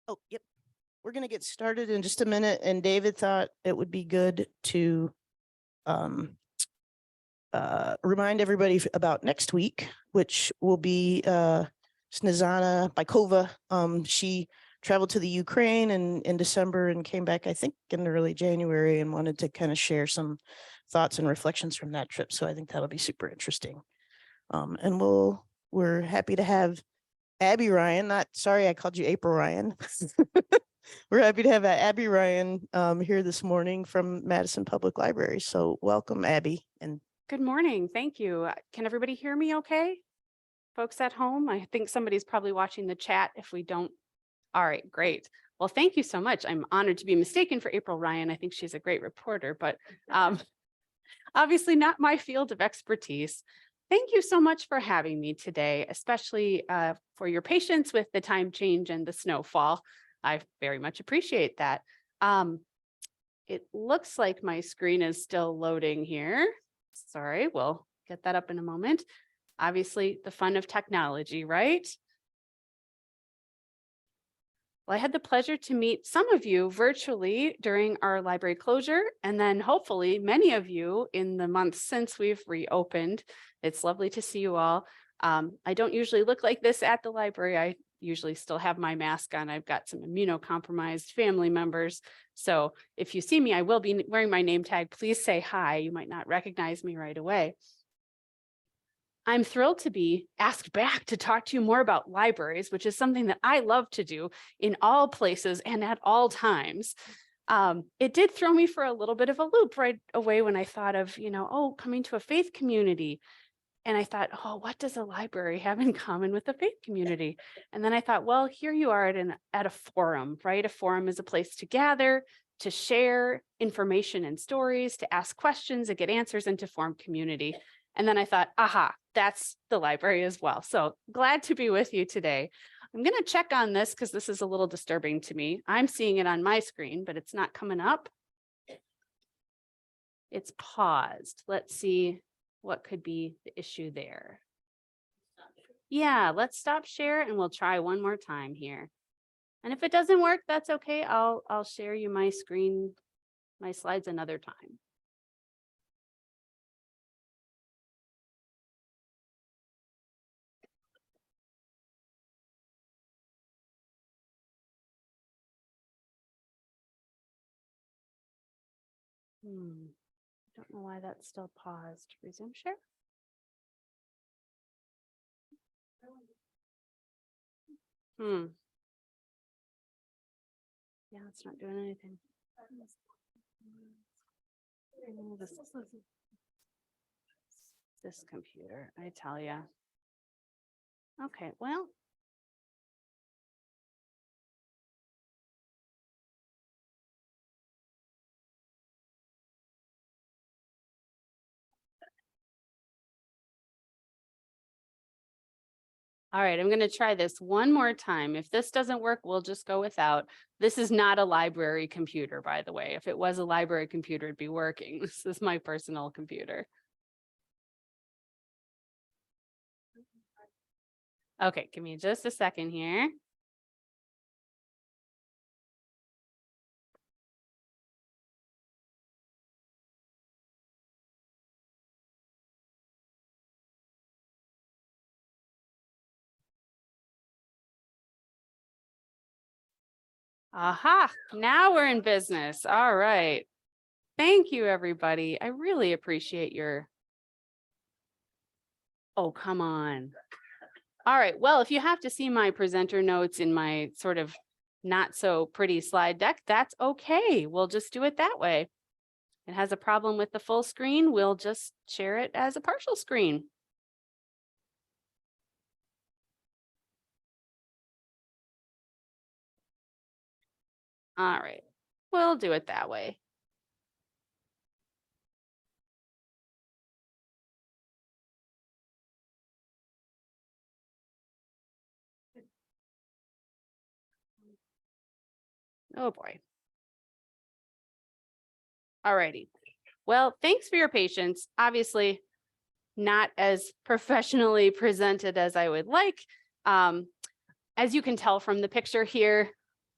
Oh, yep. We're going to get started in just a minute. And David thought it would be good to remind everybody about next week, which will be Snezana Bykova. She traveled to the Ukraine in December and came back, I think, in early January, and wanted to kind of share some thoughts and reflections from that trip. So I think that'll be super interesting. And we're happy to have Abby Ryan, sorry, I called you April Ryan. We're happy to have Abby Ryan here this morning from Madison Public Library. So welcome, Abby. And good morning. Thank you. Can everybody hear me okay? Folks at home, I think somebody's probably watching the chat. If we don't, all right, great. Well, thank you so much. I'm honored to be mistaken for April Ryan. I think she's a great reporter, but obviously not my field of expertise. Thank you so much for having me today, especially for your patience with the time change and the snowfall. I very much appreciate that. It looks like my screen is still loading here. Sorry, we'll get that up in a moment. Obviously, the fun of technology, right? Well, I had the pleasure to meet some of you virtually during our library closure, and then hopefully many of you in the months since we've reopened. It's lovely to see you all. I don't usually look like this at the library. I usually still have my mask on. I've got some immunocompromised family members. So if you see me, I will be wearing my name tag. Please say hi. You might not recognize me right away. I'm thrilled to be asked back to talk to you more about libraries, which is something that I love to do in all places and at all times. It did throw me for a little bit of a loop right away when I thought of, coming to a faith community. And I thought, oh, what does a library have in common with the faith community? And then I thought, well, here you are at a forum, right? A forum is a place to gather, to share information and stories, to ask questions and get answers, and to form community. And then I thought, aha, that's the library as well. So glad to be with you today. I'm going to check on this because this is a little disturbing to me. I'm seeing it on my screen, but it's not coming up. It's paused. Let's see what could be the issue there. Yeah, let's stop share and we'll try one more time here. And if it doesn't work, that's okay. I'll share you my screen, my slides another time. I don't know why that's still paused. Resume share. Yeah, it's not doing anything. This computer, I tell you. Okay, well. All right, I'm going to try this one more time. If this doesn't work, we'll just go without. This is not a library computer, by the way. If it was a library computer, it'd be working. This is my personal computer. Okay, give me just a second here. Aha, now we're in business. All right. Thank you, everybody. I really appreciate your. Oh, come on. All right. Well, if you have to see my presenter notes in my sort of not so pretty slide deck, that's okay. We'll just do it that way. It has a problem with the full screen. We'll just share it as a partial screen. All right, we'll do it that way. Oh boy. All righty. Well, thanks for your patience. Obviously, not as professionally presented as I would like. And As you can tell from the picture here,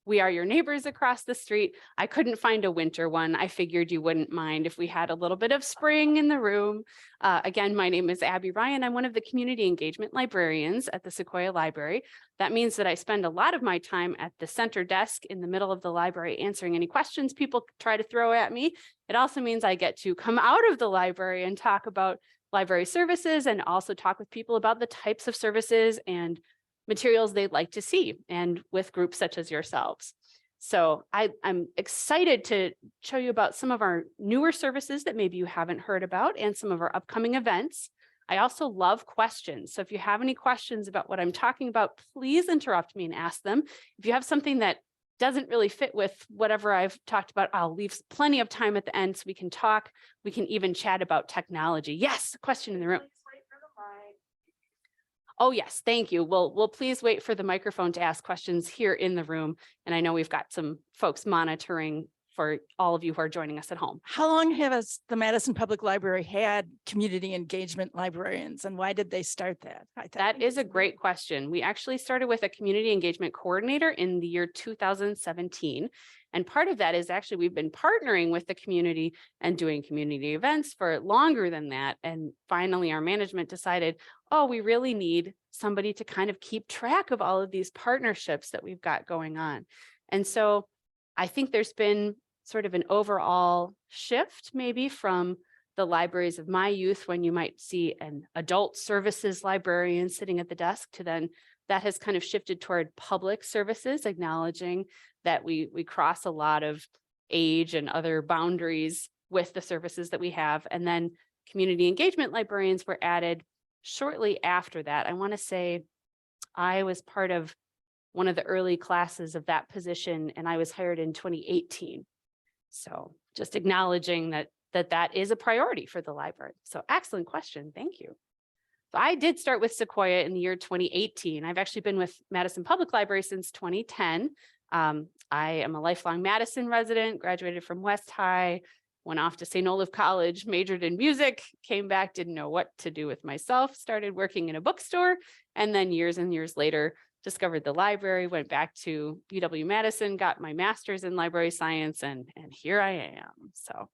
we are your neighbors across the street. I couldn't find a winter one. I figured you wouldn't mind if we had a little bit of spring in the room. Again, my name is Abby Ryan. I'm one of the community engagement librarians at the Sequoya Library. That means that I spend a lot of my time at the center desk in the middle of the library answering any questions people try to throw at me. It also means I get to come out of the library and talk about library services and also talk with people about the types of services and materials they'd like to see, and with groups such as yourselves. So I'm excited to show you about some of our newer services that maybe you haven't heard about and some of our upcoming events. I also love questions. So if you have any questions about what I'm talking about, please interrupt me and ask them. If you have something that doesn't really fit with whatever I've talked about, I'll leave plenty of time at the end so we can talk. We can even chat about technology. Yes, a question in the room. Oh, yes, thank you. We'll please wait for the microphone to ask questions here in the room. And I know we've got some folks monitoring for all of you who are joining us at home. How long has the Madison Public Library had community engagement librarians, and why did they start that? That is a great question. We actually started with a community engagement coordinator in the year 2017. And part of that is actually we've been partnering with the community and doing community events for longer than that. And finally, our management decided, oh, we really need somebody to kind of keep track of all of these partnerships that we've got going on. And so I think there's been sort of an overall shift maybe from the libraries of my youth, when you might see an adult services librarian sitting at the desk, to then that has kind of shifted toward public services, acknowledging that we cross a lot of age and other boundaries with the services that we have. And then community engagement librarians were added shortly after that. I want to say I was part of one of the early classes of that position, and I was hired in 2018. So just acknowledging that is a priority for the library. So excellent question. Thank you. So I did start with Sequoia in the year 2018. I've actually been with Madison Public Library since 2010. I am a lifelong Madison resident, graduated from West High, went off to St. Olaf College, majored in music, came back, didn't know what to do with myself, started working in a bookstore, and then years and years later, discovered the library, went back to UW-Madison, got my master's in library science, and here I am. So a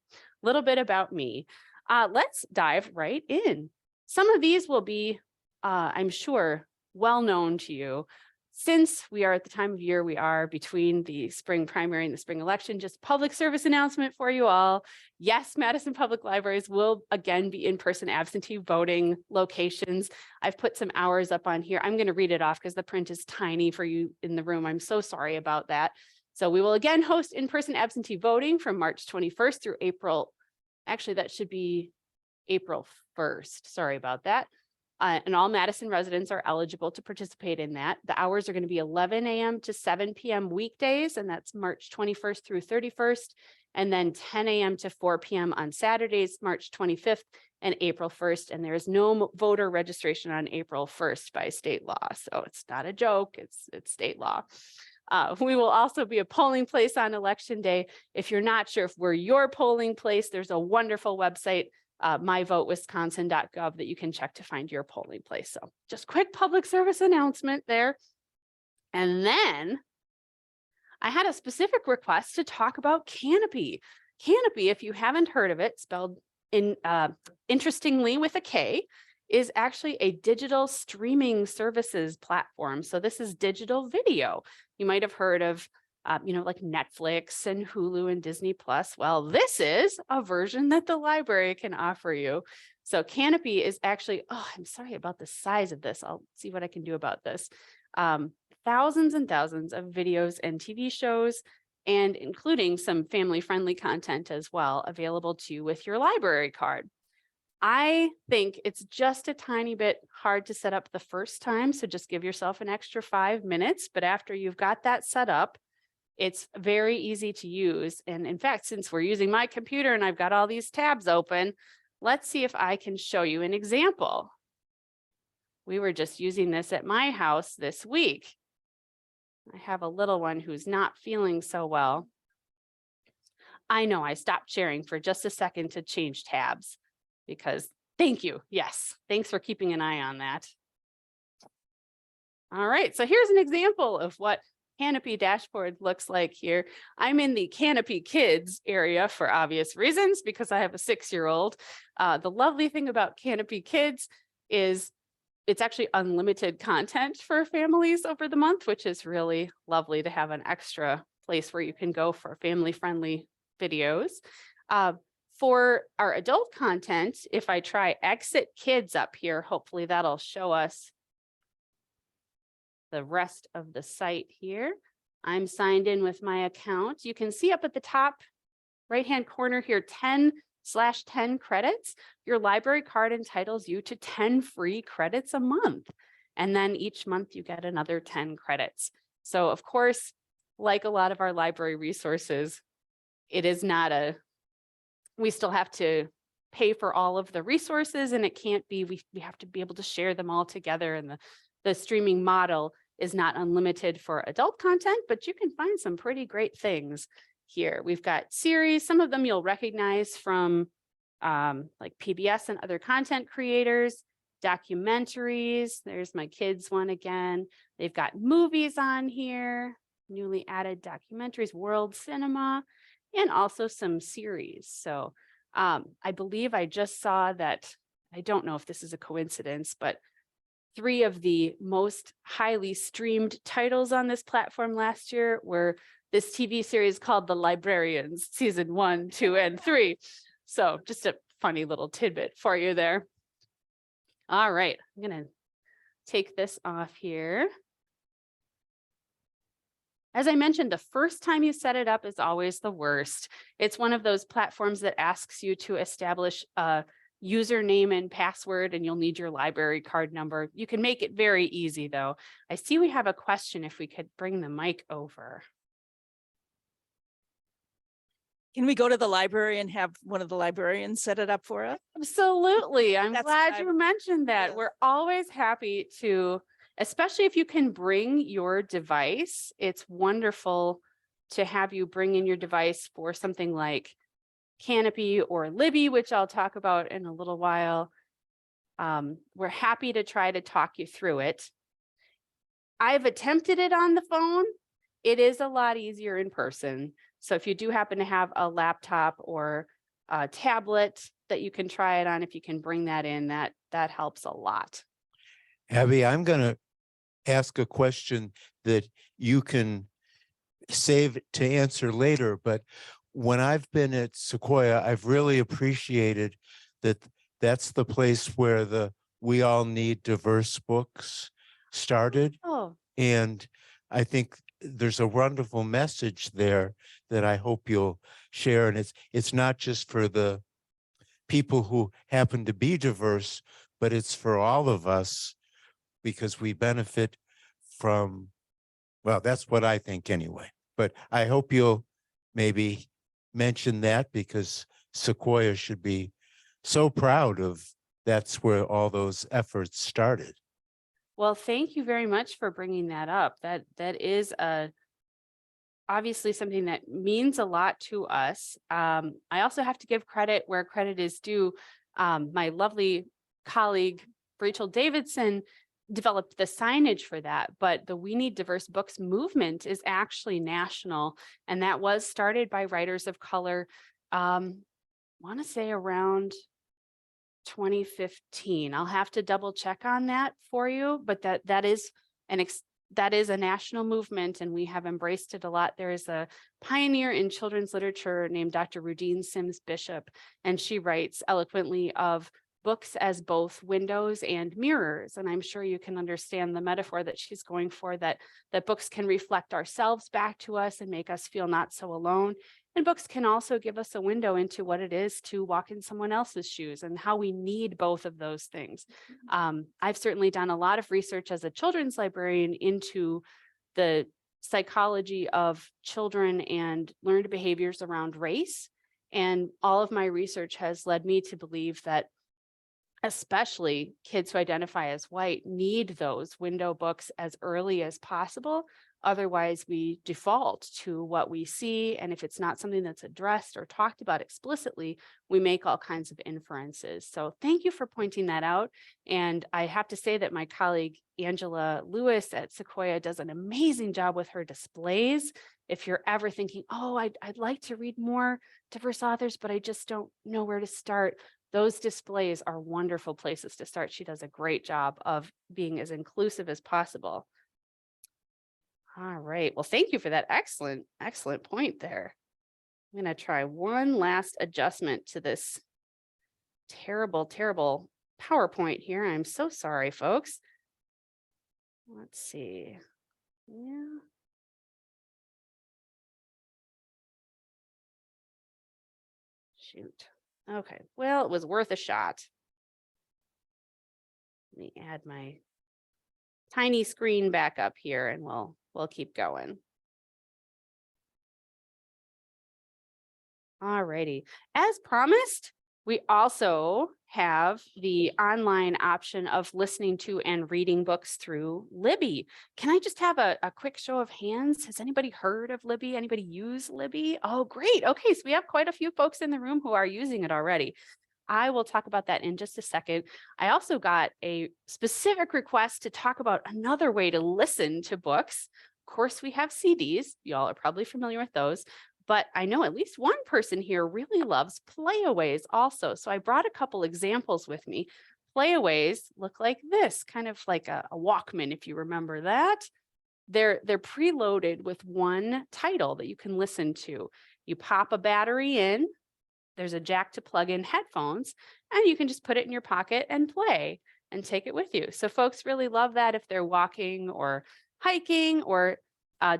little bit about me. Let's dive right in. Some of these will be, I'm sure, well known to you. Since we are at the time of year we are between the spring primary and the spring election, just public service announcement for you all. Yes, Madison Public Libraries will again be in-person absentee voting locations. I've put some hours up on here. I'm going to read it off because the print is tiny for you in the room. I'm so sorry about that. So we will again host in-person absentee voting from March 21st through April. Actually, that should be April 1st. Sorry about that. And all Madison residents are eligible to participate in that. The hours are going to be 11 a.m. to 7 p.m. weekdays, and that's March 21st through 31st, and then 10 a.m. to 4 p.m. on Saturdays, March 25th and April 1st. And there is no voter registration on April 1st by state law. So it's not a joke, it's state law. We will also be a polling place on election day. If you're not sure if we're your polling place, there's a wonderful website, myvotewisconsin.gov, that you can check to find your polling place. So just quick public service announcement there. And then I had a specific request to talk about Kanopy. Kanopy, if you haven't heard of it, spelled interestingly with a K, is actually a digital streaming services platform. So this is digital video. You might have heard of like Netflix and Hulu and Disney Plus. Well, this is a version that the library can offer you. So Kanopy is actually, I'm sorry about the size of this. I'll see what I can do about this. Thousands and thousands of videos and TV shows, and including some family-friendly content as well, available to you with your library card. I think it's just a tiny bit hard to set up the first time, so just give yourself an extra 5 minutes. But after you've got that set up, it's very easy to use. And in fact, since we're using my computer and I've got all these tabs open, let's see if I can show you an example. We were just using this at my house this week. I have a little one who's not feeling so well. I know I stopped sharing for just a second to change tabs because thank you. Yes, thanks for keeping an eye on that. All right, so here's an example of what Kanopy dashboard looks like here. I'm in the Kanopy Kids area for obvious reasons because I have a 6-year-old. The lovely thing about Kanopy Kids is it's actually unlimited content for families over the month, which is really lovely to have an extra place where you can go for family-friendly videos. For our adult content, if I try Exit Kids up here, hopefully that'll show us the rest of the site here. I'm signed in with my account. You can see up at the top right-hand corner here, 10/10 credits. Your library card entitles you to 10 free credits a month. And then each month you get another 10 credits. So of course, like a lot of our library resources, it is not we still have to pay for all of the resources, and it can't be, we have to be able to share them all together. And the streaming model is not unlimited for adult content, but you can find some pretty great things here. We've got series, some of them you'll recognize from like PBS and other content creators, documentaries. There's my kids one again. They've got movies on here, newly added documentaries, world cinema, and also some series. So I believe I just saw that, I don't know if this is a coincidence, but 3 of the most highly streamed titles on this platform last year were this TV series called The Librarians, season 1, 2, and 3. So just a funny little tidbit for you there. All right, I'm gonna take this off here. As I mentioned, the first time you set it up is always the worst. It's one of those platforms that asks you to establish a username and password, and you'll need your library card number. You can make it very easy though. I see we have a question if we could bring the mic over. Can we go to the library and have one of the librarians set it up for us? Absolutely. I'm That's glad what you mentioned that. yeah. We're always happy to, especially if you can bring your device. It's wonderful to have you bring in your device for something like Kanopy or Libby, which I'll talk about in a little while. We're happy to try to talk you through it. I've attempted it on the phone. It is a lot easier in person. So if you do happen to have a laptop or a tablet that you can try it on, if you can bring that in, that helps a lot. Abby, I'm going to ask a question that you can save to answer later, but when I've been at Sequoia, I've really appreciated that that's the place where the We All Need Diverse books started. Oh, And I think there's a wonderful message there that I hope you'll share. And it's not just for the people who happen to be diverse, but it's for all of us because we benefit from, well, that's what I think anyway. But I hope you'll maybe mention that because Sequoia should be so proud of that's where all those efforts started. well, thank you very much for bringing that up. That is obviously something that means a lot to us. I also have to give credit where credit is due. My lovely colleague, Rachel Davidson, developed the signage for that, but the We Need Diverse Books movement is actually national, and that was started by writers of color, I want to say around 2015. I'll have to double check on that for you, but that is a national movement, and we have embraced it a lot. There is a pioneer in children's literature named Dr. Rudine Sims Bishop, and she writes eloquently of books as both windows and mirrors. And I'm sure you can understand the metaphor that she's going for, that books can reflect ourselves back to us and make us feel not so alone. And books can also give us a window into what it is to walk in someone else's shoes and how we need both of those things. I've certainly done a lot of research as a children's librarian into the psychology of children and learned behaviors around race. And all of my research has led me to believe that especially kids who identify as white need those window books as early as possible, Otherwise, we default to what we see. And if it's not something that's addressed or talked about explicitly, we make all kinds of inferences. So thank you for pointing that out. And I have to say that my colleague, Angela Lewis at Sequoia, does an amazing job with her displays. If you're ever thinking, oh, I'd like to read more diverse authors, but I just don't know where to start, those displays are wonderful places to start. She does a great job of being as inclusive as possible. All right. Well, thank you for that excellent point there. I'm going to try one last adjustment to this terrible PowerPoint here. I'm so sorry, folks. Let's see. Yeah. Shoot. Okay. Well, it was worth a shot. Let me add my tiny screen back up here and we'll keep going. All righty. As promised, we also have the online option of listening to and reading books through Libby. Can I just have a quick show of hands? Has anybody heard of Libby? Anybody use Libby? Oh, great. Okay, so we have quite a few folks in the room who are using it already. I will talk about that in just a second. I also got a specific request to talk about another way to listen to books. Of course, we have CDs. Y'all are probably familiar with those, but I know at least one person here really loves Playaways also. So I brought a couple examples with me. Playaways look like this, kind of like a Walkman, if you remember that. They're preloaded with one title that you can listen to. You pop a battery in. There's a jack to plug in headphones, and you can just put it in your pocket and play and take it with you. So folks really love that if they're walking or hiking, or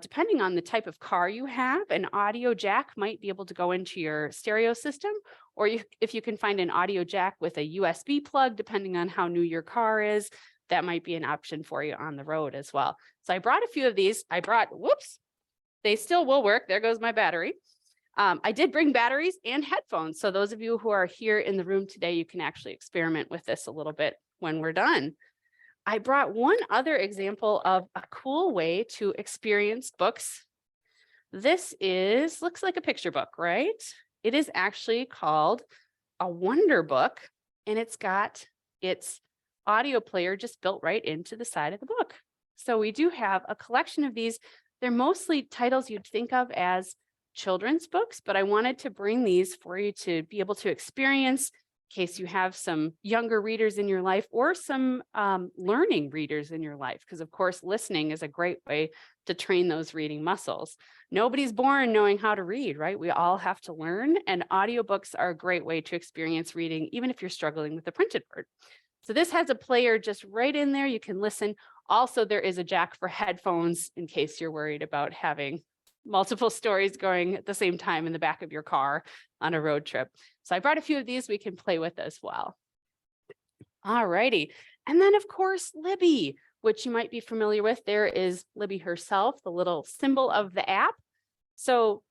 depending on the type of car you have, an audio jack might be able to go into your stereo system, or if you can find an audio jack with a USB plug, depending on how new your car is, that might be an option for you on the road as well. So I brought a few of these. Whoops, they still will work. There goes my battery. I did bring batteries and headphones. So those of you who are here in the room today, you can actually experiment with this a little bit when we're done. I brought one other example of a cool way to experience books. This looks like a picture book, right? It is actually called a Wonder Book, and it's got its audio player just built right into the side of the book. So we do have a collection of these. They're mostly titles you'd think of as children's books, but I wanted to bring these for you to be able to experience in case you have some younger readers in your life or some learning readers in your life, because of course listening is a great way to train those reading muscles. Nobody's born knowing how to read, right? We all have to learn, and audiobooks are a great way to experience reading, even if you're struggling with the printed word. So this has a player just right in there. You can listen. Also, there is a jack for headphones in case you're worried about having multiple stories going at the same time in the back of your car on a road trip. So I brought a few of these we can play with as well. All righty. And then of course, Libby, which you might be familiar with. There is Libby herself, the little symbol of the app. So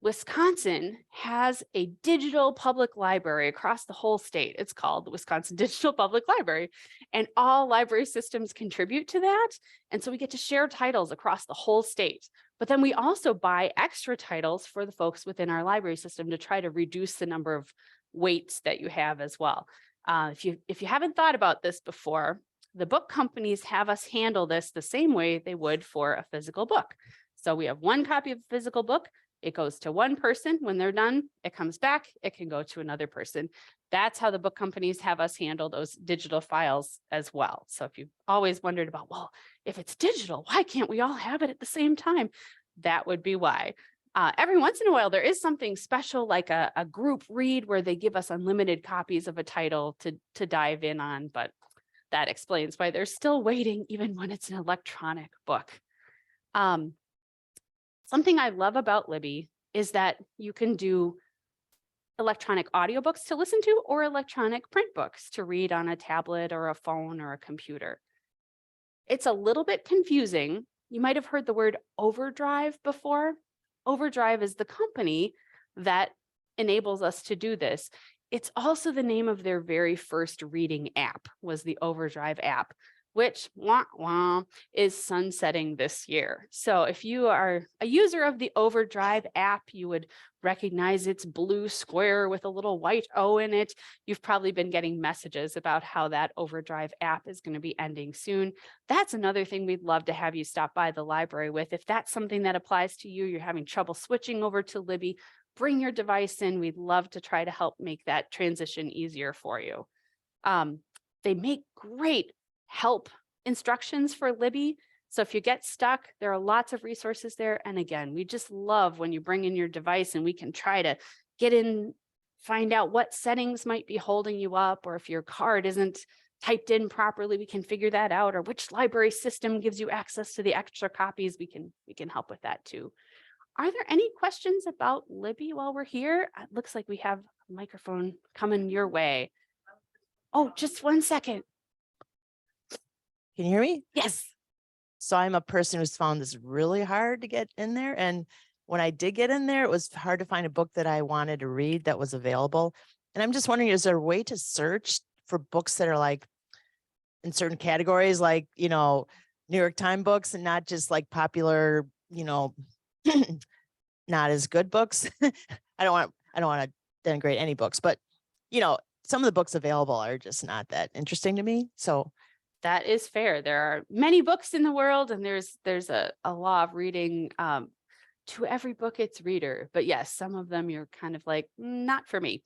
Wisconsin has a digital public library across the whole state. It's called the Wisconsin Digital Public Library, and all library systems contribute to that. And so we get to share titles across the whole state. But then we also buy extra titles for the folks within our library system to try to reduce the number of weights that you have as well. If you haven't thought about this before, the book companies have us handle this the same way they would for a physical book. So we have one copy of a physical book. It goes to one person. When they're done, it comes back. It can go to another person. That's how the book companies have us handle those digital files as well. So if you've always wondered about, well, if it's digital, why can't we all have it at the same time? That would be why. Every once in a while, there is something special like a group read where they give us unlimited copies of a title to dive in on, but that explains why they're still waiting even when it's an electronic book. Something I love about Libby is that you can do electronic audiobooks to listen to or electronic print books to read on a tablet or a phone or a computer. It's a little bit confusing. You might have heard the word Overdrive before. Overdrive is the company that enables us to do this. It's also the name of their very first reading app, was the Overdrive app. which is sunsetting this year. So if you are a user of the Overdrive app, you would recognize its blue square with a little white O in it. You've probably been getting messages about how that Overdrive app is going to be ending soon. That's another thing we'd love to have you stop by the library with. If that's something that applies to you, you're having trouble switching over to Libby, bring your device in. We'd love to try to help make that transition easier for you. They make great help instructions for Libby. So if you get stuck, there are lots of resources there. And again, we just love when you bring in your device and we can try to get in, find out what settings might be holding you up, or if your card isn't typed in properly, we can figure that out, or which library system gives you access to the extra copies. We can help with that too. Are there any questions about Libby while we're here? It looks like we have a microphone coming your way. Oh, just 1 second. Can you hear me? Yes. So I'm a person who's found this really hard to get in there. And when I did get in there, it was hard to find a book that I wanted to read that was available. And I'm just wondering, is there a way to search for books that are like in certain categories, like, you know, New York Times books, and not just like popular, you know, not as good books? I don't want to denigrate any books, but, you know, some of the books available are just not that interesting to me. So that is fair. There are many books in the world, and there's a law of reading, to every book its reader. But yes, some of them you're kind of like, not for me.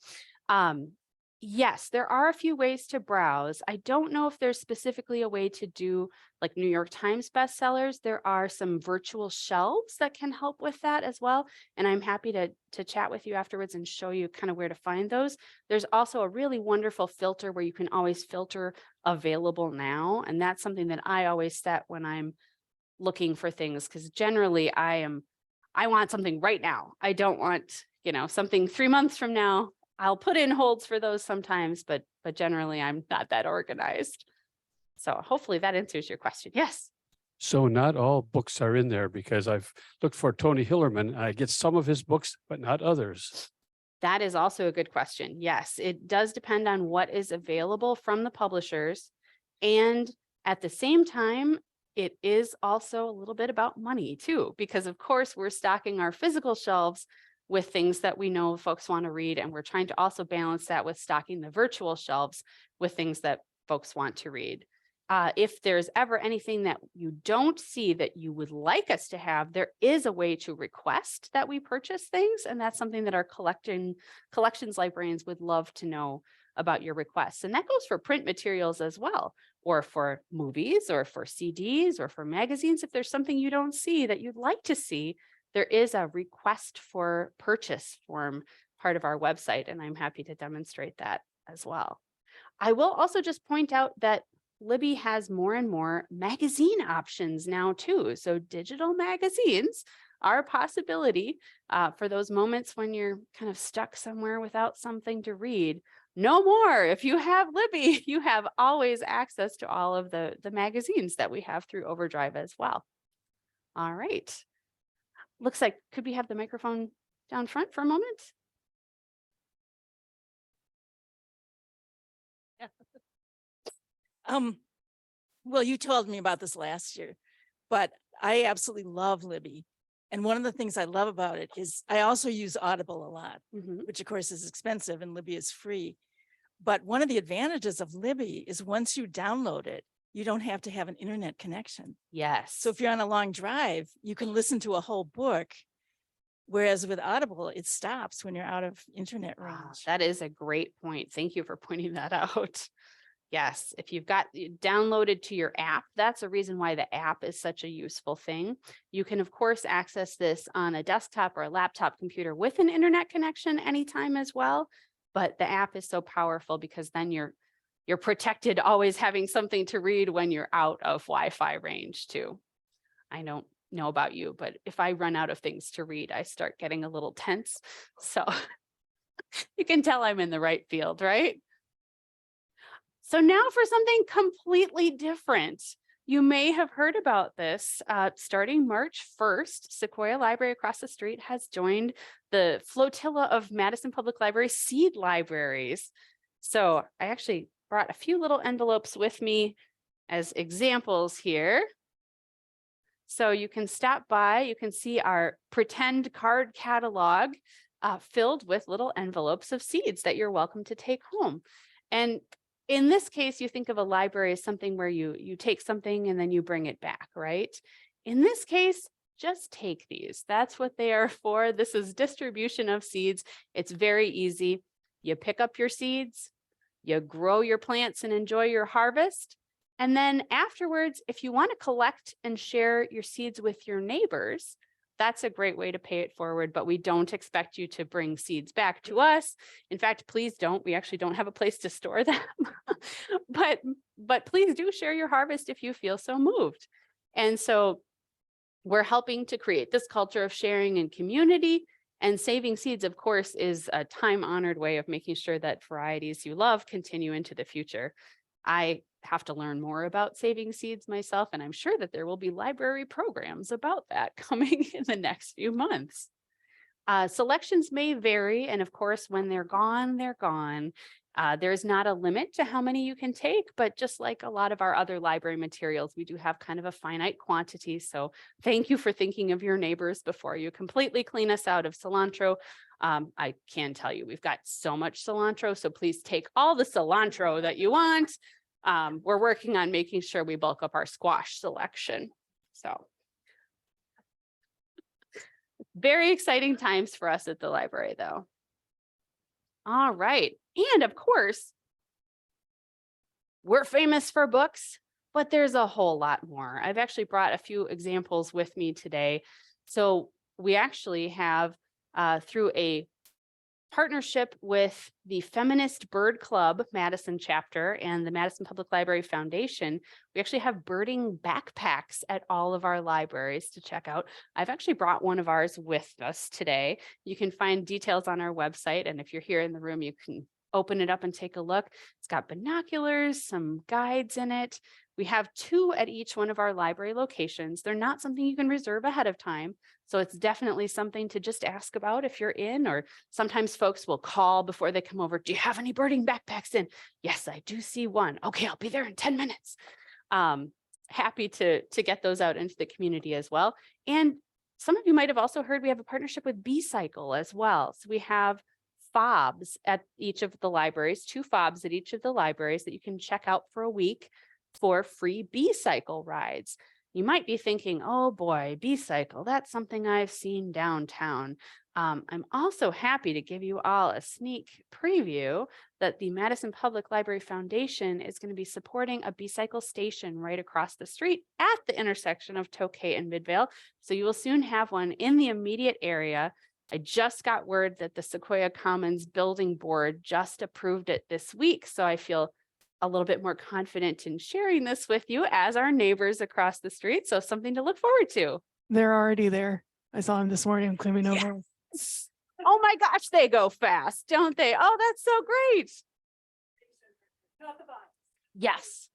Yes, there are a few ways to browse. I don't know if there's specifically a way to do like New York Times bestsellers. There are some virtual shelves that can help with that as well. And I'm happy to chat with you afterwards and show you kind of where to find those. There's also a really wonderful filter where you can always filter available now. And that's something that I always set when I'm looking for things, because generally I want something right now. I don't want, you know, something 3 months from now. I'll put in holds for those sometimes, but generally I'm not that organized. So hopefully that answers your question. Yes. So not all books are in there, because I've looked for Tony Hillerman. I get some of his books, but not others. That is also a good question. Yes, it does depend on what is available from the publishers. And at the same time, it is also a little bit about money too, because of course we're stocking our physical shelves with things that we know folks want to read. And we're trying to also balance that with stocking the virtual shelves with things that folks want to read. If there's ever anything that you don't see that you would like us to have, there is a way to request that we purchase things. And that's something that our collections librarians would love to know about your requests. And that goes for print materials as well, or for movies, or for CDs, or for magazines. If there's something you don't see that you'd like to see, there is a request for purchase form part of our website, and I'm happy to demonstrate that as well. I will also just point out that Libby has more and more magazine options now too. So digital magazines are a possibility for those moments when you're kind of stuck somewhere without something to read. No more. If you have Libby, you have always access to all of the magazines that we have through Overdrive as well. All right. Looks like, could we have the microphone down front for a moment? Yeah. Well, you told me about this last year, but I absolutely love Libby. And one of the things I love about it is I also use Audible a lot, which of course is expensive, and Libby is free. But one of the advantages of Libby is once you download it, you don't have to have an internet connection. Yes. So if you're on a long drive, you can listen to a whole book. Whereas with Audible, it stops when you're out of internet range. That is a great point. Thank you for pointing that out. Yes, if you've got it downloaded to your app, that's a reason why the app is such a useful thing. You can, of course, access this on a desktop or a laptop computer with an internet connection anytime as well. But the app is so powerful because then you're protected, always having something to read when you're out of Wi-Fi range too. I don't know about you, but if I run out of things to read, I start getting a little tense. So you can tell I'm in the right field, right? So now for something completely different. You may have heard about this. Starting March 1st, Sequoya Library across the street has joined the flotilla of Madison Public Library seed libraries. So I actually brought a few little envelopes with me as examples here. So you can stop by, you can see our pretend card catalog filled with little envelopes of seeds that you're welcome to take home. And in this case, you think of a library as something where you take something and then you bring it back, right? In this case, just take these. That's what they are for. This is distribution of seeds. It's very easy. You pick up your seeds, you grow your plants and enjoy your harvest. And then afterwards, if you want to collect and share your seeds with your neighbors, that's a great way to pay it forward, but we don't expect you to bring seeds back to us. In fact, please don't. We actually don't have a place to store them, but please do share your harvest if you feel so moved. And so we're helping to create this culture of sharing and community, and saving seeds, of course, is a time-honored way of making sure that varieties you love continue into the future. I have to learn more about saving seeds myself, and I'm sure that there will be library programs about that coming in the next few months. Selections may vary, and of course, when they're gone, they're gone. There's not a limit to how many you can take, but just like a lot of our other library materials, we do have kind of a finite quantity. So thank you for thinking of your neighbors before you completely clean us out of cilantro. I can tell you we've got so much cilantro, so please take all the cilantro that you want. We're working on making sure we bulk up our squash selection. So very exciting times for us at the library, though. All right. And of course, we're famous for books, but there's a whole lot more. I've actually brought a few examples with me today. So we actually have, through a partnership with the Feminist Bird Club Madison chapter and the Madison Public Library Foundation, we actually have birding backpacks at all of our libraries to check out. I've actually brought one of ours with us today. You can find details on our website, and if you're here in the room, you can open it up and take a look. It's got binoculars, some guides in it. We have 2 at each one of our library locations. They're not something you can reserve ahead of time, so it's definitely something to just ask about if you're in, or sometimes folks will call before they come over. Do you have any birding backpacks in? Yes, I do see one. Okay, I'll be there in 10 minutes. Happy to get those out into the community as well. And some of you might have also heard we have a partnership with B-Cycle as well. So we have fobs at each of the libraries, 2 fobs at each of the libraries that you can check out for a week for free B-Cycle rides. You might be thinking, oh boy, B-Cycle, that's something I've seen downtown. I'm also happy to give you all a sneak preview that the Madison Public Library Foundation is going to be supporting a B-Cycle station right across the street at the intersection of Tokay and Midvale. So you will soon have one in the immediate area. I just got word that the Sequoia Commons Building Board just approved it this week. So I feel a little bit more confident in sharing this with you as our neighbors across the street. So something to look forward to. They're already there. I saw them this morning coming over. Yes. Oh my gosh, they go fast, don't they? Oh, that's so great. Yes.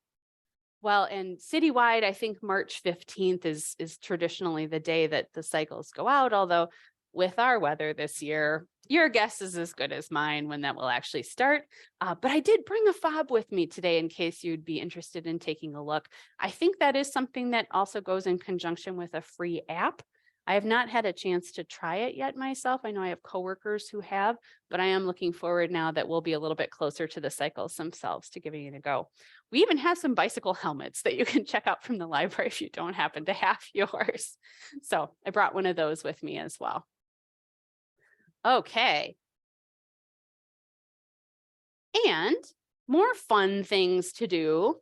Well, and citywide, I think March 15th is traditionally the day that the cycles go out, although with our weather this year, your guess is as good as mine when that will actually start. But I did bring a fob with me today in case you'd be interested in taking a look. I think that is something that also goes in conjunction with a free app. I have not had a chance to try it yet myself. I know I have coworkers who have, but I am looking forward now that we'll be a little bit closer to the cycles themselves to giving it a go. We even have some bicycle helmets that you can check out from the library if you don't happen to have yours. So I brought one of those with me as well. Okay. And more fun things to do.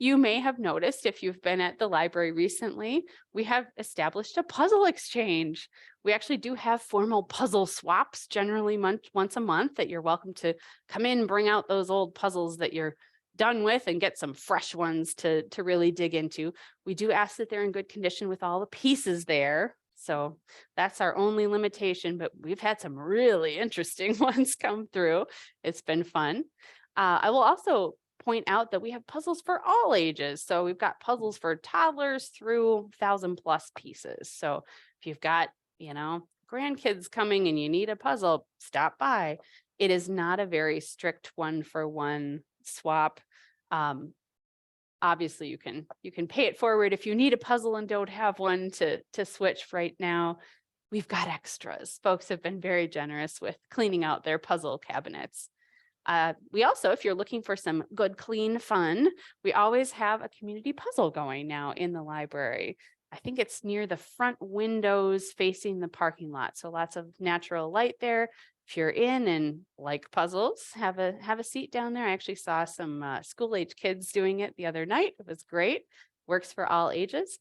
You may have noticed if you've been at the library recently, we have established a puzzle exchange. We actually do have formal puzzle swaps generally once a month that you're welcome to come in, bring out those old puzzles that you're done with and get some fresh ones to really dig into. We do ask that they're in good condition with all the pieces there. So that's our only limitation, but we've had some really interesting ones come through. It's been fun. I will also point out that we have puzzles for all ages. So we've got puzzles for toddlers through 1,000+ pieces. So if you've got, grandkids coming and you need a puzzle, stop by. It is not a very strict 1-for-1 swap. obviously you can pay it forward if you need a puzzle and don't have one to switch right now. We've got extras. Folks have been very generous with cleaning out their puzzle cabinets. We also, if you're looking for some good, clean fun, we always have a community puzzle going now in the library. I think it's near the front windows facing the parking lot. So lots of natural light there. If you're in and like puzzles, have a seat down there. I actually saw some school-age kids doing it the other night. It was great. Works for all ages.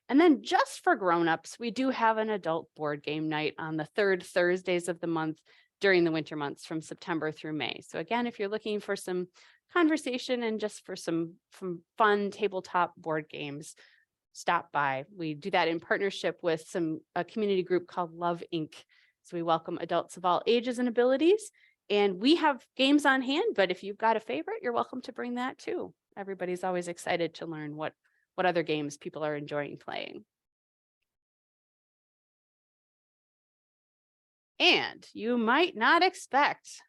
And then just for grown-ups, we do have an adult board game night on the third Thursdays of the month during the winter months from September through May. So again, if you're looking for some conversation and just for some fun tabletop board games, stop by. We do that in partnership with a community group called Love Inc. So we welcome adults of all ages and abilities. And we have games on hand, but if you've got a favorite, you're welcome to bring that too. Everybody's always excited to learn what other games people are enjoying playing. And you might not expect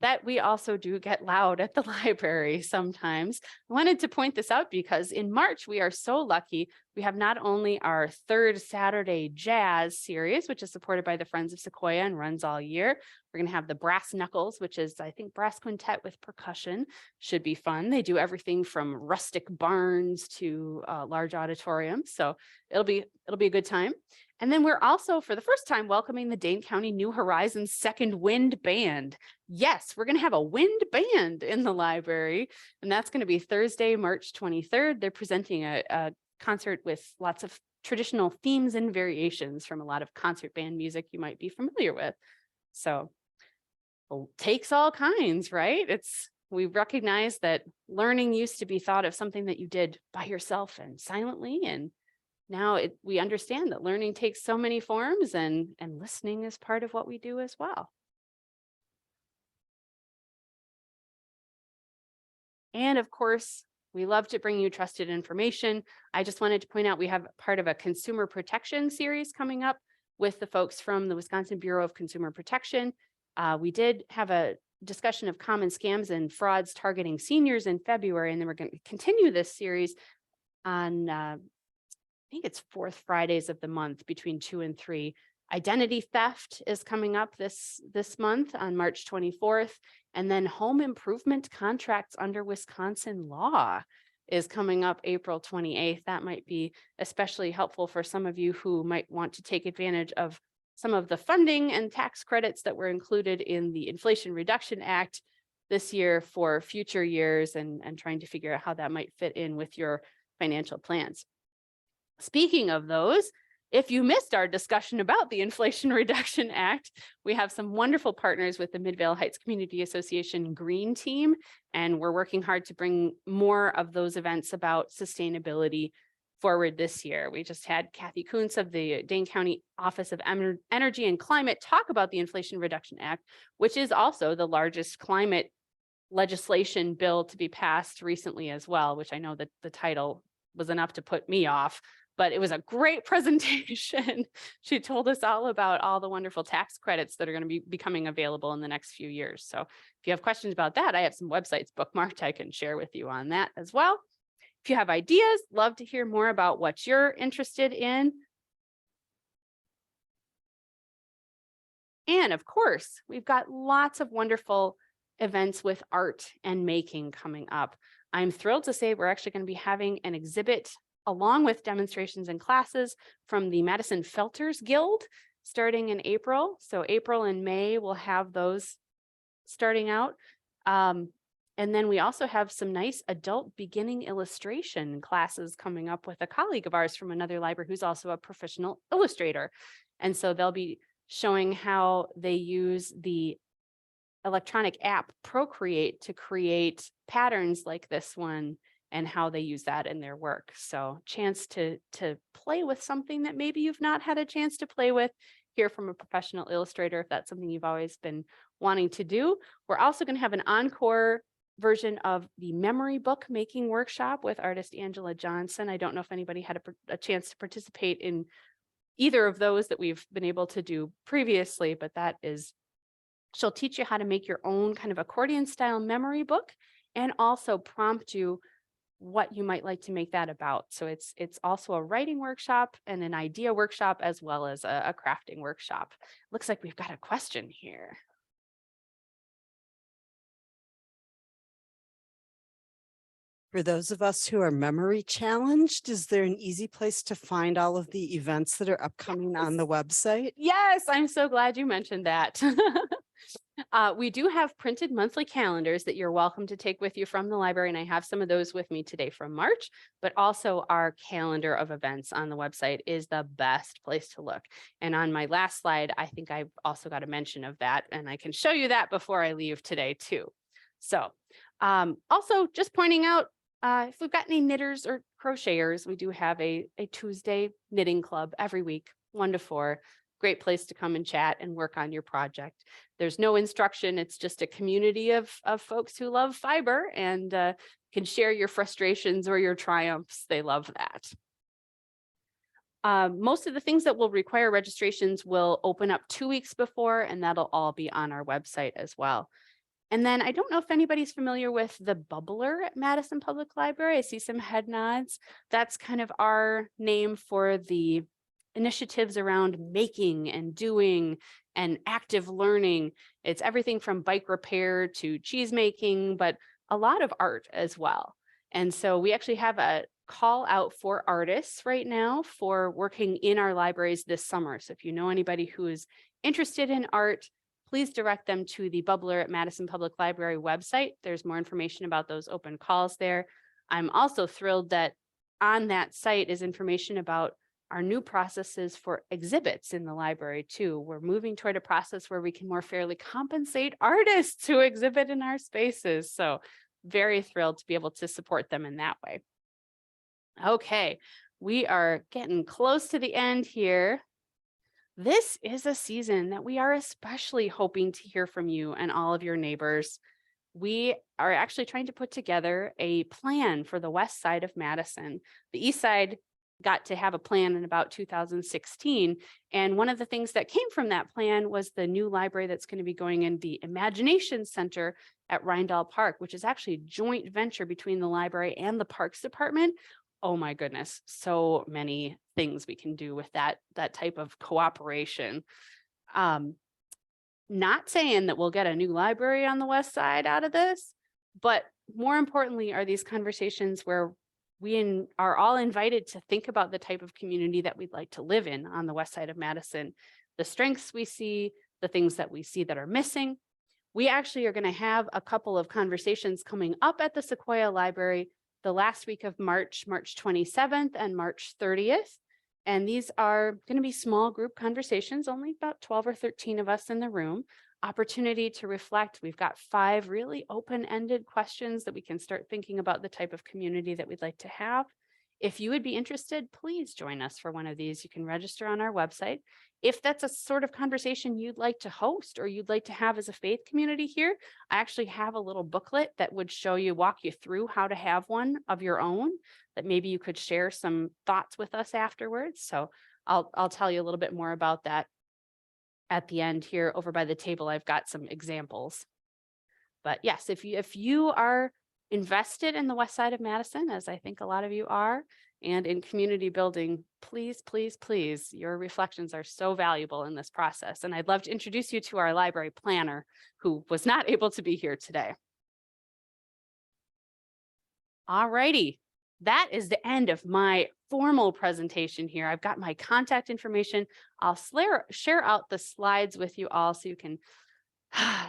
that we also do get loud at the library sometimes. I wanted to point this out because in March, we are so lucky. We have not only our third Saturday jazz series, which is supported by the Friends of Sequoia and runs all year. We're going to have the Brass Knuckles, which is, I think, brass quintet with percussion. Should be fun. They do everything from rustic barns to large auditoriums. So it'll be a good time. And then we're also, for the first time, welcoming the Dane County New Horizons Second Wind Band. Yes, we're going to have a wind band in the library, and that's going to be Thursday, March 23rd. They're presenting a concert with lots of traditional themes and variations from a lot of concert band music you might be familiar with. So takes all kinds, right? We recognize that learning used to be thought of something that you did by yourself and silently, and now we understand that learning takes so many forms, and listening is part of what we do as well. And of course, we love to bring you trusted information. I just wanted to point out we have part of a consumer protection series coming up with the folks from the Wisconsin Bureau of Consumer Protection. We did have a discussion of common scams and frauds targeting seniors in February, and then we're going to continue this series on I think it's fourth Fridays of the month between 2 and 3. Identity theft is coming up this month on March 24th. And then home improvement contracts under Wisconsin law is coming up April 28th. That might be especially helpful for some of you who might want to take advantage of some of the funding and tax credits that were included in the Inflation Reduction Act this year for future years, and trying to figure out how that might fit in with your financial plans. Speaking of those, if you missed our discussion about the Inflation Reduction Act, we have some wonderful partners with the Midvale Heights Community Association Green Team, and we're working hard to bring more of those events about sustainability forward this year. We just had Kathy Kuntz of the Dane County Office of Energy and Climate talk about the Inflation Reduction Act, which is also the largest climate legislation bill to be passed recently as well, which I know that the title was enough to put me off. But it was a great presentation. She told us all about all the wonderful tax credits that are going to be becoming available in the next few years. So if you have questions about that, I have some websites bookmarked I can share with you on that as well. If you have ideas, love to hear more about what you're interested in. And of course, we've got lots of wonderful events with art and making coming up. I'm thrilled to say we're actually going to be having an exhibit along with demonstrations and classes from the Madison Felters Guild starting in April. So April and May we'll have those starting out. And then we also have some nice adult beginning illustration classes coming up with a colleague of ours from another library who's also a professional illustrator. And so they'll be showing how they use the electronic app Procreate to create patterns like this one, and how they use that in their work. So chance to play with something that maybe you've not had a chance to play with, hear from a professional illustrator if that's something you've always been wanting to do. We're also going to have an encore version of the memory book making workshop with artist Angela Johnson. I don't know if anybody had a chance to participate in either of those that we've been able to do previously, but that is, she'll teach you how to make your own kind of accordion style memory book and also prompt you what you might like to make that about. So it's also a writing workshop and an idea workshop, as well as a crafting workshop. Looks like we've got a question here. For those of us who are memory challenged, is there an easy place to find all of the events that are upcoming on the website? Yes, I'm so glad you mentioned that. We do have printed monthly calendars that you're welcome to take with you from the library, and I have some of those with me today from March, but also our calendar of events on the website is the best place to look. And on my last slide, I think I've also got a mention of that, and I can show you that before I leave today too. So also just pointing out, if we've got any knitters or crocheters, we do have a Tuesday knitting club every week, 1 to 4. Great place to come and chat and work on your project. There's no instruction. It's just a community of folks who love fiber and can share your frustrations or your triumphs. They love that. Most of the things that will require registrations will open up 2 weeks before, and that'll all be on our website as well. And then I don't know if anybody's familiar with the Bubbler at Madison Public Library. I see some head nods. That's kind of our name for the initiatives around making and doing and active learning. It's everything from bike repair to cheese making, but a lot of art as well. And so we actually have a call out for artists right now for working in our libraries this summer. So if you know anybody who is interested in art, please direct them to the Bubbler at Madison Public Library website. There's more information about those open calls there. I'm also thrilled that on that site is information about our new processes for exhibits in the library too. We're moving toward a process where we can more fairly compensate artists who exhibit in our spaces. So very thrilled to be able to support them in that way. Okay, we are getting close to the end here. This is a season that we are especially hoping to hear from you and all of your neighbors. We are actually trying to put together a plan for the west side of Madison. The east side got to have a plan in about 2016. And one of the things that came from that plan was the new library that's going to be going in the Imagination Center at Rindall Park, which is actually a joint venture between the library and the Parks Department. Oh my goodness, so many things we can do with that type of cooperation. Not saying that we'll get a new library on the west side out of this, but more importantly are these conversations where we are all invited to think about the type of community that we'd like to live in on the west side of Madison, the strengths we see, the things that we see that are missing. We actually are going to have a couple of conversations coming up at the Sequoya Library the last week of March 27th and March 30th. And these are going to be small group conversations, only about 12 or 13 of us in the room. Opportunity to reflect. We've got 5 really open-ended questions that we can start thinking about the type of community that we'd like to have. If you would be interested, please join us for one of these. You can register on our website. If that's a sort of conversation you'd like to host or you'd like to have as a faith community here, I actually have a little booklet that would walk you through how to have one of your own that maybe you could share some thoughts with us afterwards. So I'll tell you a little bit more about that at the end here. Over by the table, I've got some examples. But yes, if you are invested in the west side of Madison, as I think a lot of you are, and in community building, please, please, please, your reflections are so valuable in this process. And I'd love to introduce you to our library planner who was not able to be here today. All righty, that is the end of my formal presentation here. I've got my contact information. I'll share out the slides with you all so you can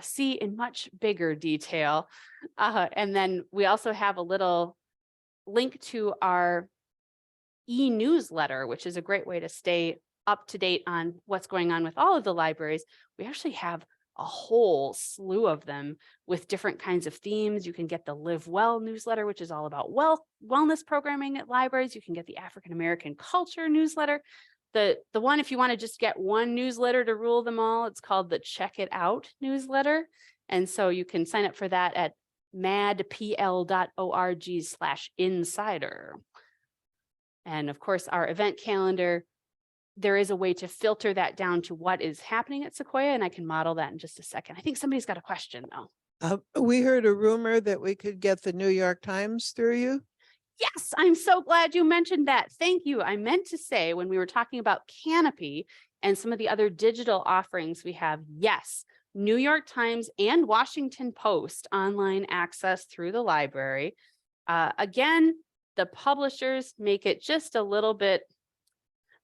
see in much bigger detail. And then we also have a little link to our e-newsletter, which is a great way to stay up to date on what's going on with all of the libraries. We actually have a whole slew of them with different kinds of themes. You can get the Live Well newsletter, which is all about wellness programming at libraries. You can get the African American culture newsletter. The one, if you want to just get one newsletter to rule them all, it's called the Check It Out newsletter. And so you can sign up for that at madpl.org/insider. And of course, our event calendar, there is a way to filter that down to what is happening at Sequoia, and I can model that in just a second. I think somebody's got a question though. We heard a rumor that we could get the New York Times through you. Yes, I'm so glad you mentioned that. Thank you. I meant to say when we were talking about Kanopy and some of the other digital offerings we have, yes, New York Times and Washington Post online access through the library. Again, the publishers make it just a little bit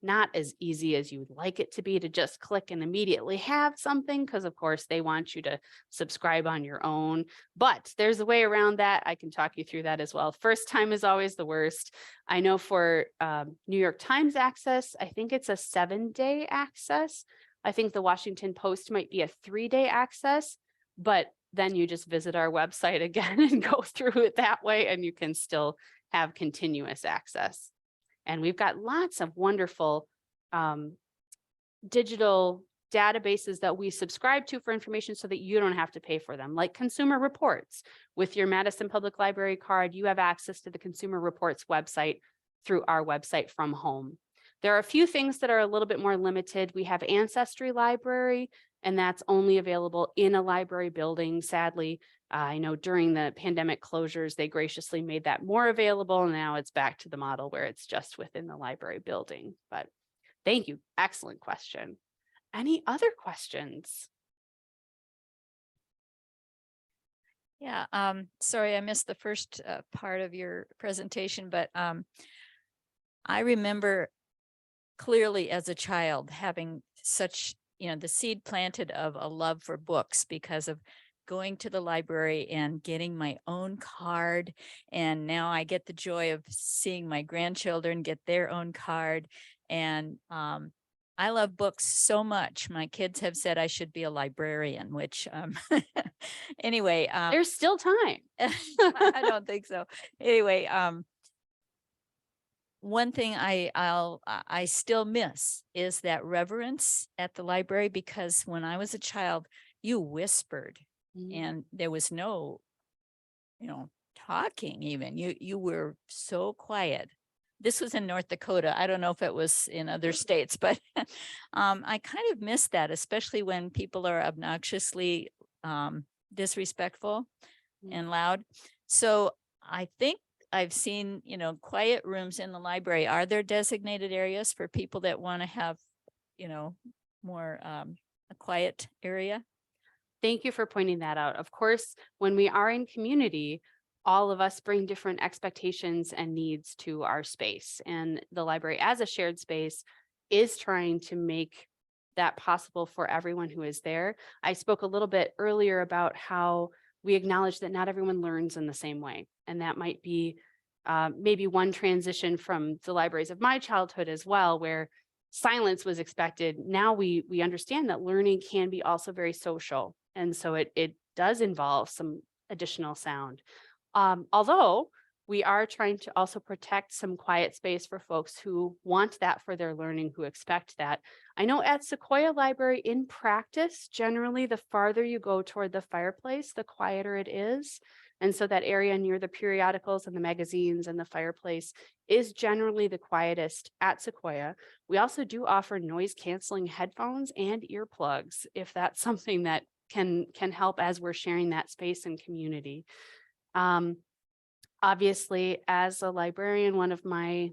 not as easy as you would like it to be to just click and immediately have something, because of course they want you to subscribe on your own, but there's a way around that. I can talk you through that as well. First time is always the worst. I know for New York Times access, I think it's a 7-day access. I think the Washington Post might be a 3-day access, but then you just visit our website again and go through it that way, and you can still have continuous access. And we've got lots of wonderful digital databases that we subscribe to for information so that you don't have to pay for them, like Consumer Reports. With your Madison Public Library card, you have access to the Consumer Reports website through our website from home. There are a few things that are a little bit more limited. We have Ancestry Library, and that's only available in a library building, sadly. I know during the pandemic closures, they graciously made that more available. And now it's back to the model where it's just within the library building. But thank you. Excellent question. Any other questions? Yeah, sorry, I missed the first part of your presentation, but I remember clearly as a child having such, the seed planted of a love for books because of going to the library and getting my own card. And now I get the joy of seeing my grandchildren get their own card. And I love books so much. My kids have said I should be a librarian, which anyway. There's still time. I don't think so. Anyway, one thing I still miss is that reverence at the library, because when I was a child, you whispered. And there was no, talking even. You were so quiet. This was in North Dakota. I don't know if it was in other states, but I kind of miss that, especially when people are obnoxiously disrespectful and loud. So I think I've seen, quiet rooms in the library. Are there designated areas for people that want to have, more a quiet area? Thank you for pointing that out. Of course, when we are in community, all of us bring different expectations and needs to our space. And the library as a shared space is trying to make that possible for everyone who is there. I spoke a little bit earlier about how we acknowledge that not everyone learns in the same way. And that might be maybe one transition from the libraries of my childhood as well, where silence was expected. Now we understand that learning can be also very social. And so it does involve some additional sound. Although we are trying to also protect some quiet space for folks who want that for their learning, who expect that. I know at Sequoya Library in practice, generally the farther you go toward the fireplace, the quieter it is. And so that area near the periodicals and the magazines and the fireplace is generally the quietest at Sequoia. We also do offer noise canceling headphones and earplugs, if that's something that can help as we're sharing that space and community. Obviously, as a librarian, one of my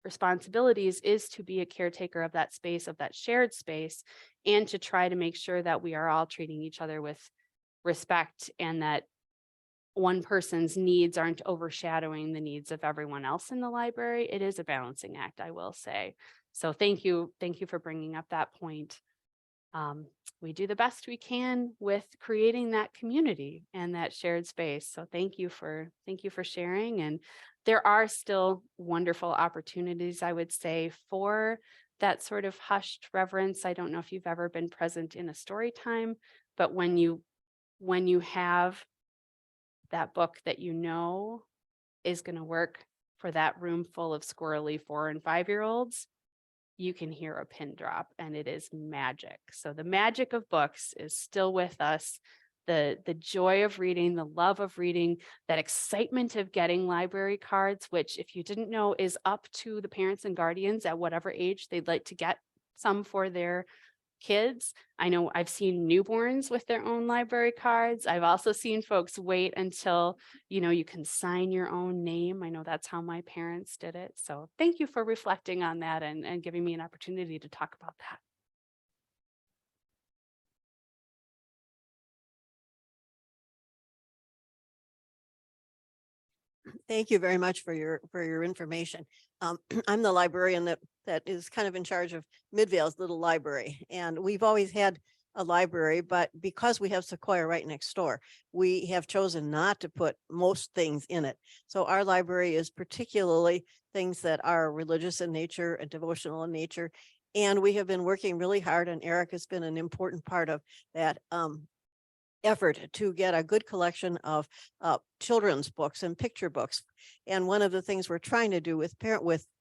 responsibilities is to be a caretaker of that space, of that shared space, and to try to make sure that we are all treating each other with respect, and that one person's needs aren't overshadowing the needs of everyone else in the library. It is a balancing act, I will say. So thank you for bringing up that point. We do the best we can with creating that community and that shared space. So thank you for sharing. And there are still wonderful opportunities, I would say, for that sort of hushed reverence. I don't know if you've ever been present in a story time, but when you have that book that is going to work for that room full of squirrely 4- and 5-year-olds, you can hear a pin drop, and it is magic. So the magic of books is still with us. The joy of reading, the love of reading, that excitement of getting library cards, which, if you didn't know, is up to the parents and guardians at whatever age they'd like to get some for their kids. I know I've seen newborns with their own library cards. I've also seen folks wait until, you can sign your own name. I know that's how my parents did it. So thank you for reflecting on that and giving me an opportunity to talk about that. Thank you very much for your information. I'm the librarian that is kind of in charge of Midvale's little library, and we've always had a library, but because we have Sequoia right next door, we have chosen not to put most things in it. So our library is particularly things that are religious in nature and devotional in nature. And we have been working really hard, and Eric has been an important part of that effort to get a good collection of children's books and picture books. And one of the things we're trying to do with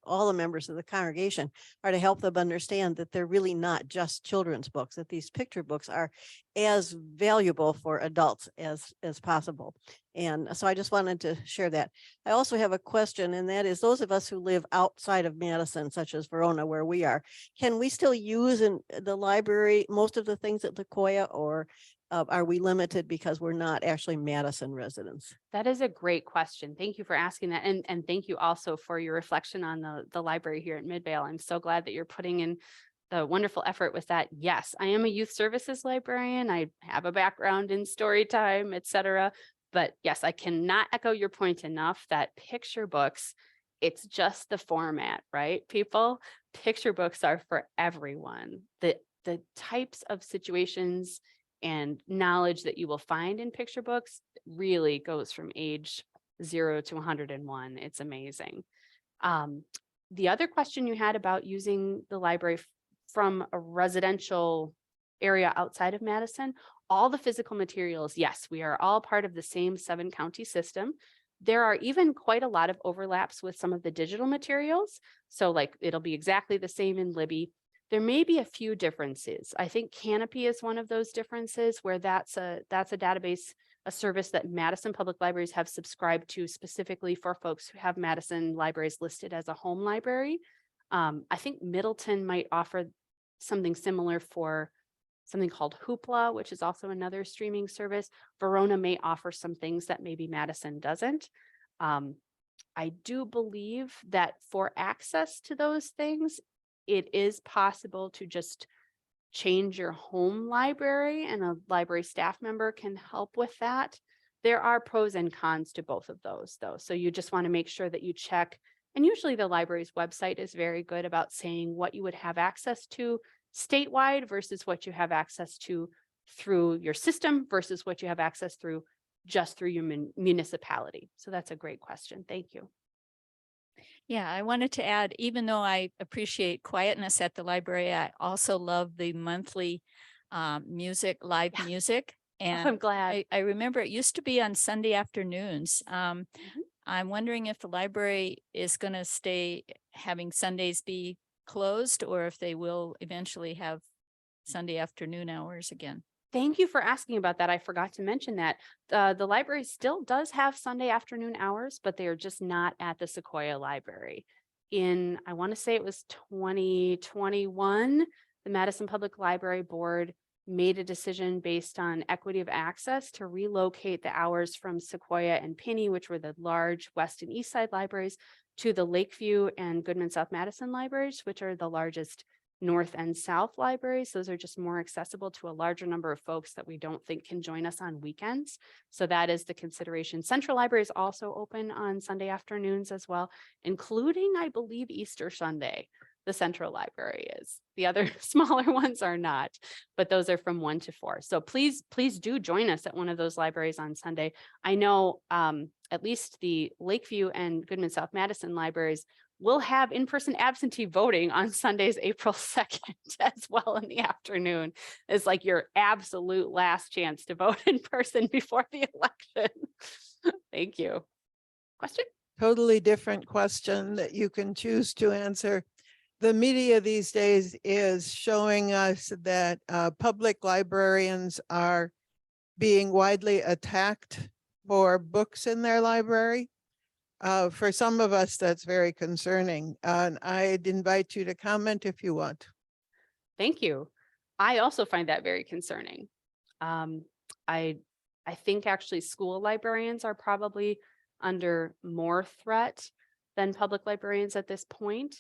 all the members of the congregation are to help them understand that they're really not just children's books, that these picture books are as valuable for adults as possible. And so I just wanted to share that. I also have a question, and that is, those of us who live outside of Madison, such as Verona, where we are, can we still use in the library most of the things at Sequoia, or are we limited because we're not actually Madison residents? That is a great question. Thank you for asking that. And thank you also for your reflection on the library here at Midvale. I'm so glad that you're putting in the wonderful effort with that. Yes, I am a youth services librarian. I have a background in story time, etc. But yes, I cannot echo your point enough that picture books, it's just the format, right? People, picture books are for everyone. The types of situations and knowledge that you will find in picture books really goes from age 0 to 101. It's amazing. The other question you had about using the library from a residential area outside of Madison, all the physical materials, yes, we are all part of the same 7-county system. There are even quite a lot of overlaps with some of the digital materials. So like it'll be exactly the same in Libby. There may be a few differences. I think Kanopy is one of those differences where that's a database, a service that Madison Public Libraries have subscribed to specifically for folks who have Madison libraries listed as a home library. I think Middleton might offer something similar for something called Hoopla, which is also another streaming service. Verona may offer some things that maybe Madison doesn't. I do believe that for access to those things, it is possible to just change your home library, and a library staff member can help with that. There are pros and cons to both of those though. So you just want to make sure that you check, and usually the library's website is very good about saying what you would have access to statewide versus what you have access to through your system versus what you have access through just through your municipality. So that's a great question. Thank you. Yeah, I wanted to add, even though I appreciate quietness at the library, I also love the monthly music, live music. And I'm glad. I remember it used to be on Sunday afternoons. I'm wondering if the library is going to stay having Sundays be closed, or if they will eventually have Sunday afternoon hours again. Thank you for asking about that. I forgot to mention that the library still does have Sunday afternoon hours, but they are just not at the Sequoia Library. In, I want to say it was 2021, the Madison Public Library Board made a decision based on equity of access to relocate the hours from Sequoia and Pinney, which were the large West and East Side libraries, to the Lakeview and Goodman South Madison libraries, which are the largest North and South libraries. Those are just more accessible to a larger number of folks that we don't think can join us on weekends. So that is the consideration. Central Library is also open on Sunday afternoons as well, including, I believe, Easter Sunday. The Central Library is. The other smaller ones are not, but those are from 1 to 4. So please do join us at one of those libraries on Sunday. I know at least the Lakeview and Goodman South Madison libraries will have in-person absentee voting on Sundays, April 2nd as well in the afternoon. It's like your absolute last chance to vote in person before the election. Thank you. Question? Totally different question that you can choose to answer. The media these days is showing us that public librarians are being widely attacked for books in their library. For some of us, that's very concerning. And I'd invite you to comment if you want. Thank you. I also find that very concerning. I think actually school librarians are probably under more threat than public librarians at this point.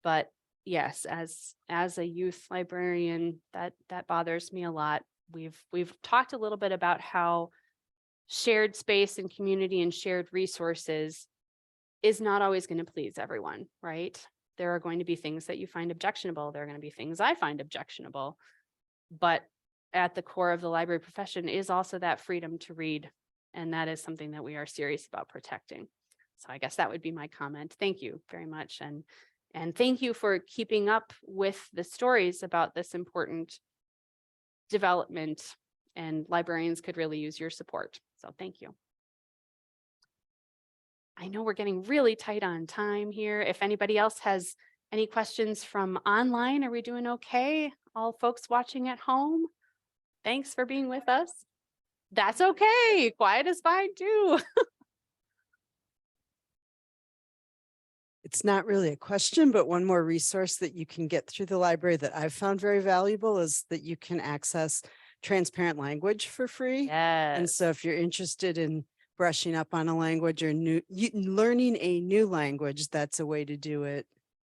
But yes, as a youth librarian, that bothers me a lot. We've talked a little bit about how shared space and community and shared resources is not always going to please everyone, right? There are going to be things that you find objectionable. There are going to be things I find objectionable. But at the core of the library profession is also that freedom to read. And that is something that we are serious about protecting. So I guess that would be my comment. Thank you very much. And thank you for keeping up with the stories about this important development, and librarians could really use your support. So thank you. I know we're getting really tight on time here. If anybody else has any questions from online, are we doing okay? All folks watching at home, thanks for being with us. That's okay. Quiet is fine too. It's not really a question, but one more resource that you can get through the library that I've found very valuable is that you can access transparent language for free. And Yes. so if you're interested in brushing up on a language or learning a new language, that's a way to do it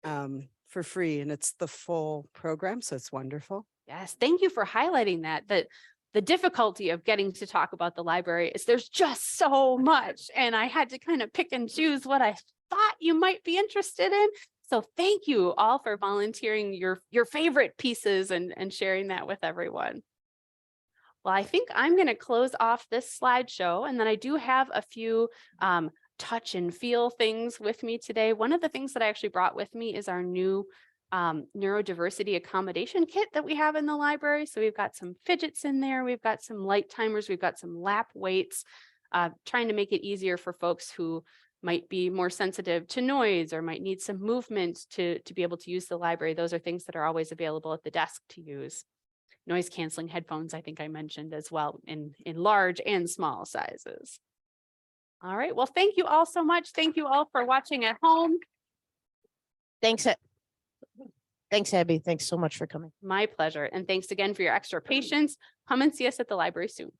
for free. And it's the full program. So it's wonderful. Yes, thank you for highlighting that. That the difficulty of getting to talk about the library is there's just so much. And I had to kind of pick and choose what I thought you might be interested in. So thank you all for volunteering your favorite pieces and sharing that with everyone. Well, I think I'm going to close off this slideshow, and then I do have a few touch and feel things with me today. One of the things that I actually brought with me is our new neurodiversity accommodation kit that we have in the library. So we've got some fidgets in there. We've got some light timers. We've got some lap weights, trying to make it easier for folks who might be more sensitive to noise or might need some movement to be able to use the library. Those are things that are always available at the desk to use. Noise canceling headphones, I think I mentioned as well, in large and small sizes. All right, well, thank you all so much. Thank you all for watching at home. Thanks. Thanks, Abby. Thanks so much for coming. My pleasure. And thanks again for your extra patience. Come and see us at the library soon.